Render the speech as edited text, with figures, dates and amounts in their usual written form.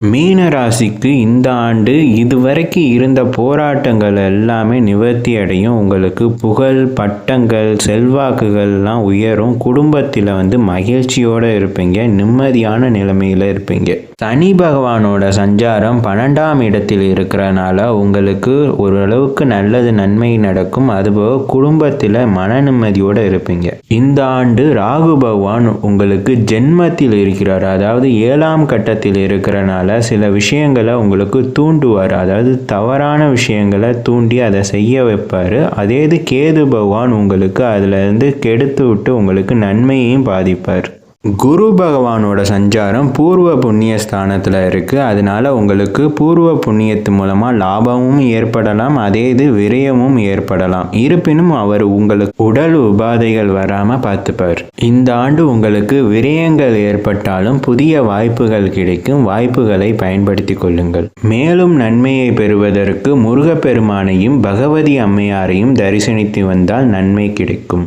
மீன ராசிக்கு இந்த ஆண்டு இதுவரைக்கும் இருந்த போராட்டங்கள் எல்லாமே நிவர்த்தி அடையும். உங்களுக்கு புகழ், பட்டங்கள், செல்வாக்குகள்லாம் உயரும். குடும்பத்தில் மகிழ்ச்சியோடு இருப்பீங்க. நிம்மதியான நிலைமையில் இருப்பீங்க. சனி பகவானோட சஞ்சாரம் 12ஆம் இடத்தில் இருக்கிறனால உங்களுக்கு ஓரளவுக்கு நல்லது நன்மை நடக்கும். அதுபோக குடும்பத்தில் மன நிம்மதியோடு இருப்பீங்க. இந்த ஆண்டு ராகு பகவான் உங்களுக்கு ஜென்மத்தில் இருக்கிறார். அதாவது 7ஆம் கட்டத்தில் இருக்கிறனால சில விஷயங்களை உங்களுக்கு தூண்டுவார். அதாவது தவறான விஷயங்களை தூண்டி அதை செய்ய வைப்பார். அதே இது கேது பகவான் உங்களுக்கு அதிலிருந்து கெடுத்து விட்டு உங்களுக்கு நன்மையையும் பாதிப்பார். குரு பகவானோட சஞ்சாரம் பூர்வ புண்ணிய ஸ்தானத்தில் இருக்குது. அதனால உங்களுக்கு பூர்வ புண்ணியத்து மூலமாக லாபமும் ஏற்படலாம். அதே இது விரயமும் ஏற்படலாம். இருப்பினும் அவர் உங்களுக்கு உடல் உபாதைகள் வராமல் பார்த்துப்பார். இந்த ஆண்டு உங்களுக்கு விரயங்கள் ஏற்பட்டாலும் புதிய வாய்ப்புகள் கிடைக்கும். வாய்ப்புகளை பயன்படுத்தி கொள்ளுங்கள். மேலும் நன்மையை பெறுவதற்கு முருகப்பெருமானையும் பகவதி அம்மையாரையும் தரிசனித்து வந்தால் நன்மை கிடைக்கும்.